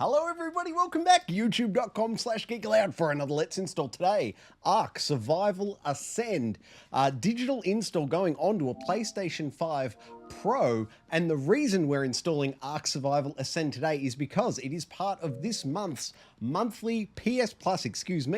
Hello everybody, welcome back. YouTube.com/Geek Aloud for another Let's Install today. Ark Survival Ascend. Digital install going onto a PlayStation 5 Pro, and the reason we're installing Ark Survival Ascend today is because it is part of this month's monthly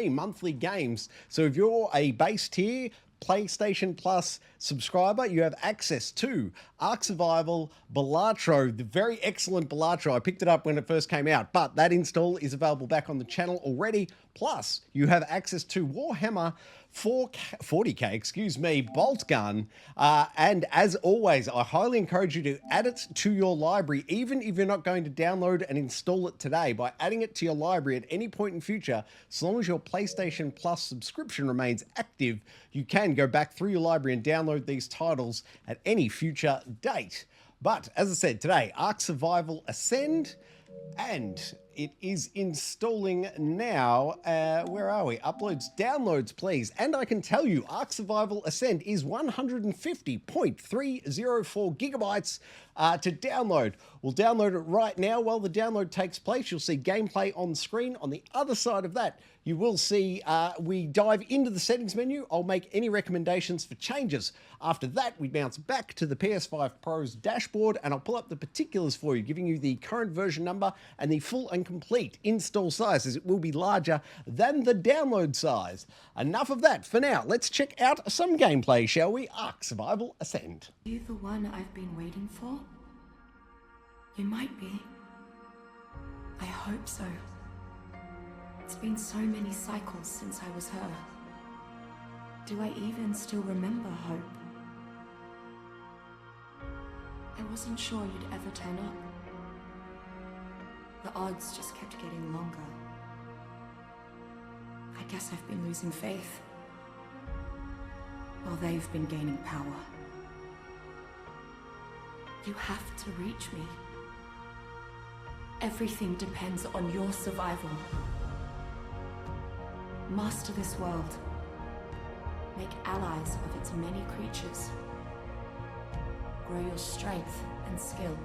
monthly games. So if you're a base tier PlayStation Plus subscriber, you have access to Ark Survival, Balatro, the very excellent Balatro. I picked it up when it first came out, but that install is available back on the channel already. Plus, you have access to Warhammer 40k, bolt gun. And as always, I highly encourage you to add it to your library, even if you're not going to download and install it today. By adding it to your library at any point in future, so long as your PlayStation Plus subscription remains active, you can go back through your library and download these titles at any future date. But as I said, today, Ark Survival Ascend, and it is installing now. Where are we? Uploads, downloads, please. And I can tell you, Ark Survival Ascend is 150.304 gigabytes to download. We'll download it right now. While the download takes place, you'll see gameplay on screen. On the other side of that, you will see we dive into the settings menu. I'll make any recommendations for changes. After that, we bounce back to the PS5 Pro's dashboard, and I'll pull up the particulars for you, giving you the current version number and the full and complete install size, as it will be larger than the download size. Enough of that for now. Let's check out some gameplay, shall we? Ark Survival Ascend. Are you the one I've been waiting for? You might be. I hope so. It's been so many cycles since I was her. Do I even still remember hope? I wasn't sure you'd ever turn up. The odds just kept getting longer. I guess I've been losing faith, while they've been gaining power. You have to reach me. Everything depends on your survival. Master this world. Make allies of its many creatures. Grow your strength and skill.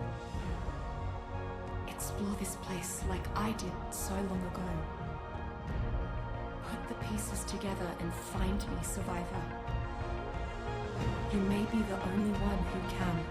Explore this place like I did so long ago. Put the pieces together and find me, survivor. You may be the only one who can.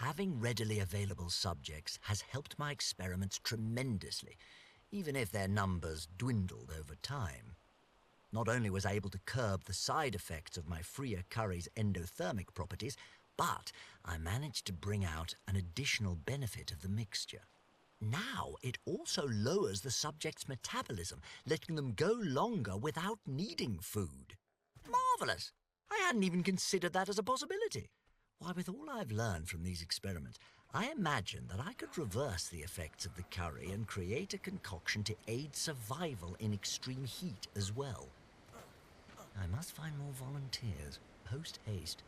Having readily available subjects has helped my experiments tremendously, even if their numbers dwindled over time. Not only was I able to curb the side effects of my freer curry's endothermic properties, but I managed to bring out an additional benefit of the mixture. Now it also lowers the subject's metabolism, letting them go longer without needing food. Marvelous! I hadn't even considered that as a possibility. Why, with all I've learned from these experiments, I imagine that I could reverse the effects of the curry and create a concoction to aid survival in extreme heat as well. I must find more volunteers, post haste.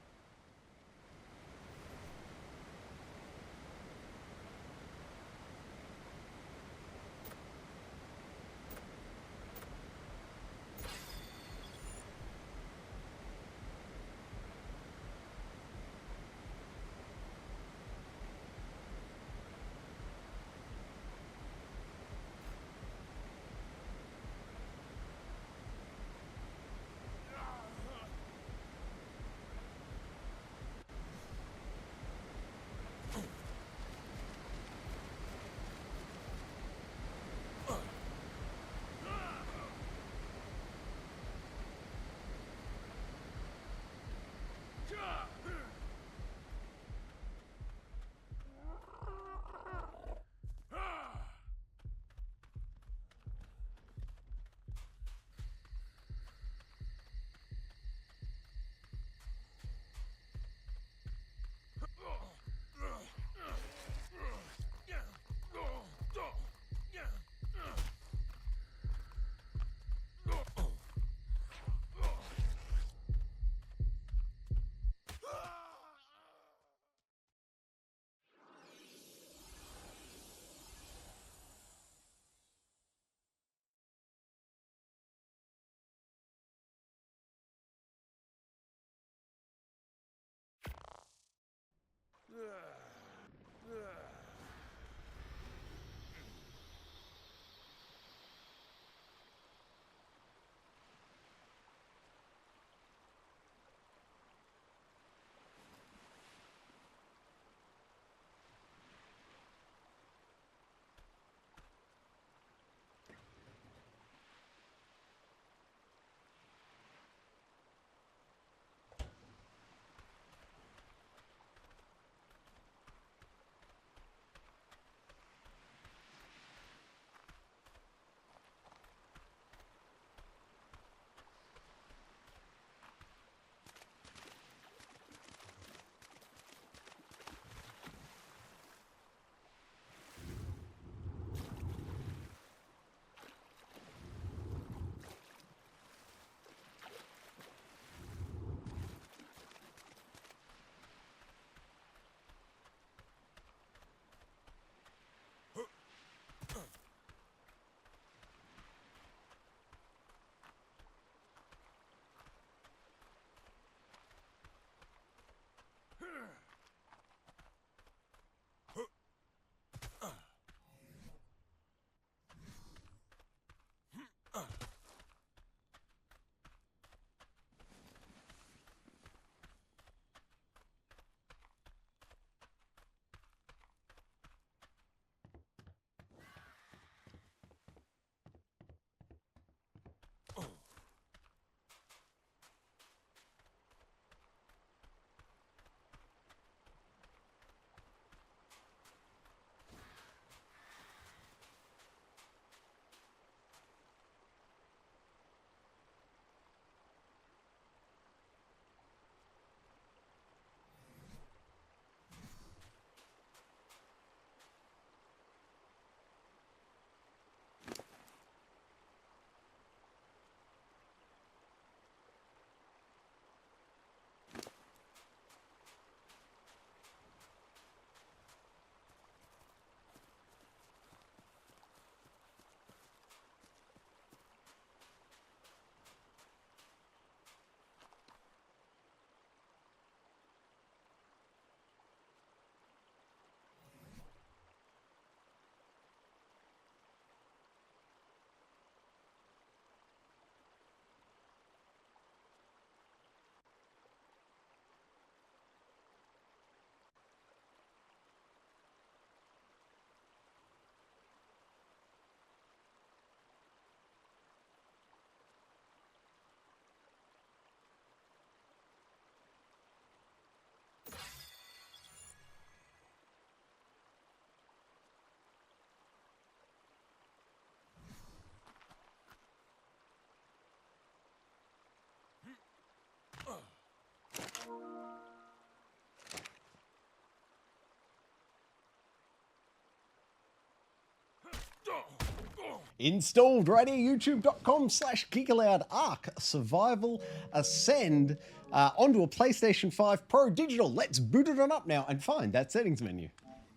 Installed right here, youtube.com/Geek Aloud Ark Survival Ascend onto a PlayStation 5 Pro Digital. Let's boot it on up now and find that settings menu.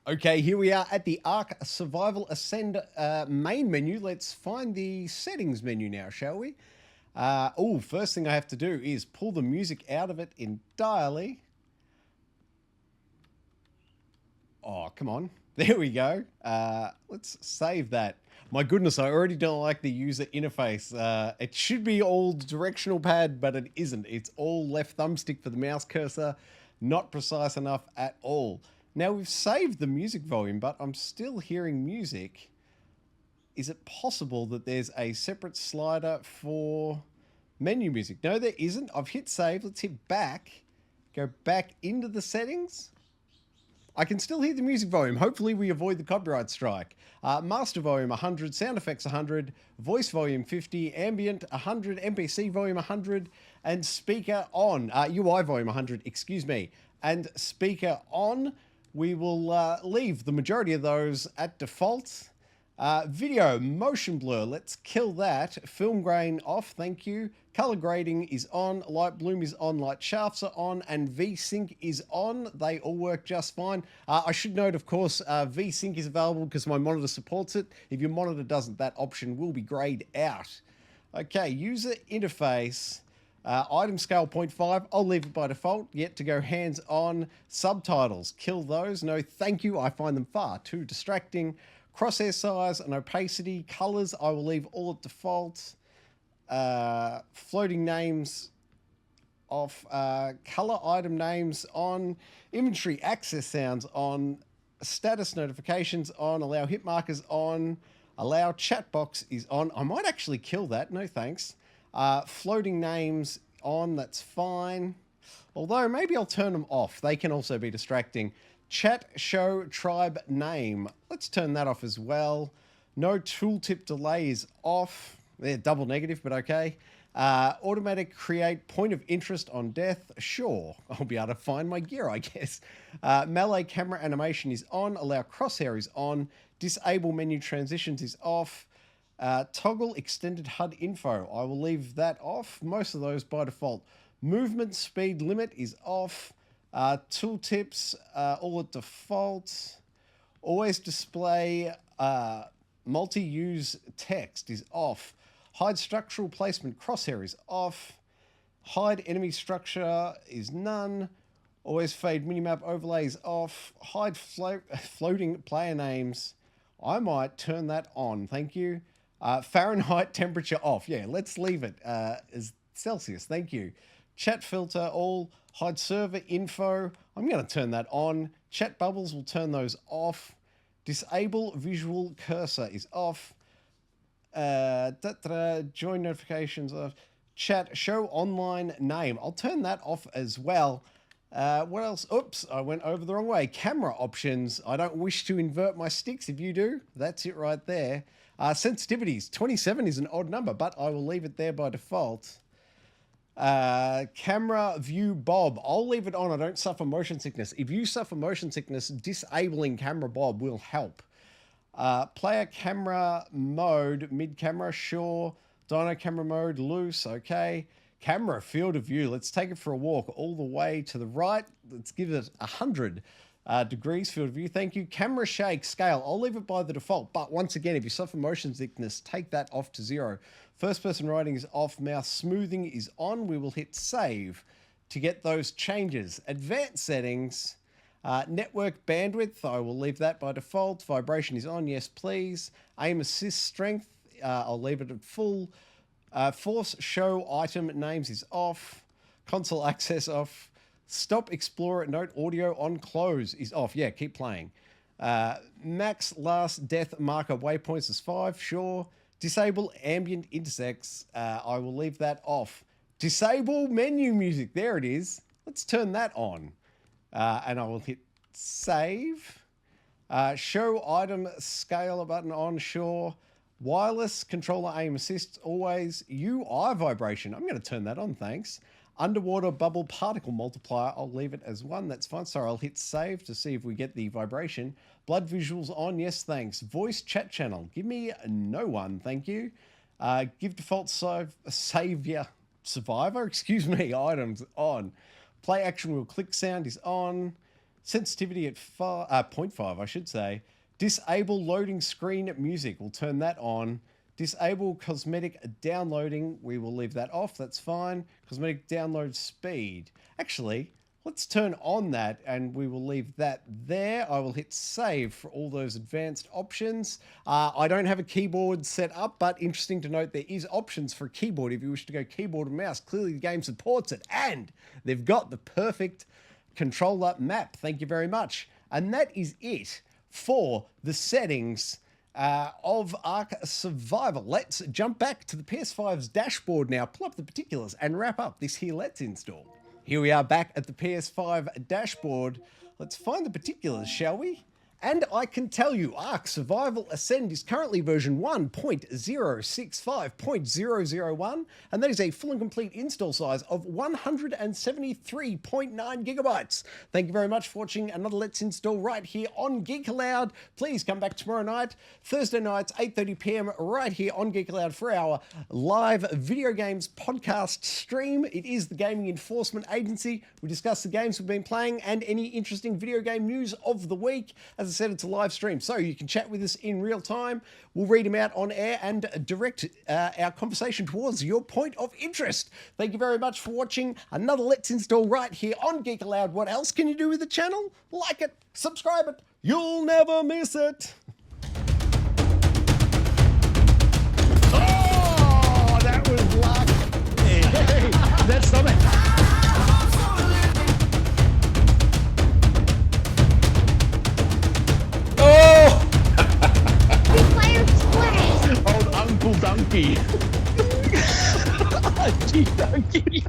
Okay, here we are at the Ark Survival Ascend main menu. Let's find the settings menu now, shall we? First thing I have to do is pull the music out of it entirely. Oh, come on. There we go. Let's save that. My goodness, I already don't like the user interface. It should be all directional pad, but it isn't. It's all left thumbstick for the mouse cursor. Not precise enough at all. Now, we've saved the music volume, but I'm still hearing music. Is it possible that there's a separate slider for menu music? No, there isn't. I've hit save. Let's hit back. Go back into the settings. I can still hear the music volume. Hopefully we avoid the copyright strike. Master volume 100, sound effects 100, voice volume 50, ambient 100, NPC volume 100, and speaker on. UI volume 100, excuse me. And speaker on. We will leave the majority of those at default. Video, motion blur, let's kill that. Film grain off, thank you. Color grading is on, light bloom is on, light shafts are on, and VSync is on. They all work just fine. I should note, of course, VSync is available because my monitor supports it. If your monitor doesn't, that option will be grayed out. Okay, user interface. Item scale 0.5, I'll leave it by default. Yet to go hands on. Subtitles, kill those. No thank you, I find them far too distracting. Crosshair size and opacity. Colors, I will leave all at default. Floating names off. Color item names on. Inventory access sounds on. Status notifications on. Allow hit markers on. Allow chat box is on. I might actually kill that, no thanks. Floating names on, that's fine. Although maybe I'll turn them off. They can also be distracting. Chat show tribe name. Let's turn that off as well. No tooltip delay is off. They're double negative, but okay. Automatic create point of interest on death. Sure, I'll be able to find my gear, I guess. Melee camera animation is on. Allow crosshair is on. Disable menu transitions is off. Toggle extended HUD info. I will leave that off. Most of those by default. Movement speed limit is off. Tooltips all at default. Always display multi-use text is off. Hide structural placement crosshair is off. Hide enemy structure is none. Always fade minimap overlay is off. Hide floating player names. I might turn that on. Thank you. Fahrenheit temperature off. Yeah, let's leave it as Celsius. Thank you. Chat filter all. Hide server info. I'm going to turn that on. Chat bubbles will turn those off. Disable visual cursor is off. Join notifications off. Chat show online name. I'll turn that off as well. What else? Oops, I went over the wrong way. Camera options. I don't wish to invert my sticks. If you do, that's it right there. Sensitivities. 27 is an odd number, but I will leave it there by default. Camera view bob. I'll leave it on. I don't suffer motion sickness. If you suffer motion sickness, disabling camera bob will help. Player camera mode, mid camera, sure. Dyno camera mode, loose, okay. Camera field of view. Let's take it for a walk all the way to the right. Let's give it 100 degrees field of view. Thank you. Camera shake scale. I'll leave it by the default. But once again, if you suffer motion sickness, take that off to 0. First person writing is off. Mouse smoothing is on. We will hit save to get those changes. Advanced settings. Network bandwidth. I will leave that by default. Vibration is on. Yes, please. Aim assist strength. I'll leave it at full. Force show item names is off. Console access off. Stop Explorer note audio on close is off. Yeah, keep playing. Max last death marker waypoints is 5. Sure. Disable ambient intersects. I will leave that off. Disable menu music. There it is. Let's turn that on. And I will hit save. Show item scale button on. Sure. Wireless controller aim assist always. UI vibration. I'm going to turn that on, thanks. Underwater bubble particle multiplier, I'll leave it as 1. That's fine. So I'll hit save to see if we get the vibration. Blood visuals on, yes, thanks. Voice chat channel, give me no one, thank you. Give default savior survivor, excuse me, items on. Play action wheel click sound is on. Sensitivity at 0.5, I should say. Disable loading screen music, we'll turn that on. Disable cosmetic downloading, we will leave that off, that's fine. Cosmetic download speed. Actually, let's turn on that and we will leave that there. I will hit save for all those advanced options. I don't have a keyboard set up, but interesting to note there is options for a keyboard if you wish to go keyboard and mouse. Clearly the game supports it and they've got the perfect controller map. Thank you very much. And that is it for the settings of Ark Survival. Let's jump back to the PS5's dashboard now, pull up the particulars and wrap up this here Let's Install. Here we are back at the PS5 dashboard. Let's find the particulars, shall we? And I can tell you, Ark Survival Ascend is currently version 1.065.001, and that is a full and complete install size of 173.9 gigabytes. Thank you very much for watching another Let's Install right here on Geek Aloud. Please come back tomorrow night, Thursday nights, 8:30 p.m, right here on Geek Aloud for our live video games podcast stream. It is the Gaming Enforcement Agency. We discuss the games we've been playing and any interesting video game news of the week. As I said, it's a live stream, so you can chat with us in real time. We'll read them out on air and direct our conversation towards your point of interest. Thank you very much for watching another Let's Install right here on Geek Aloud. What else can you do with the channel? Like it, subscribe it, you'll never miss it. Oh, that was luck. Hey, that's something. Old Uncle Donkey. Donkey.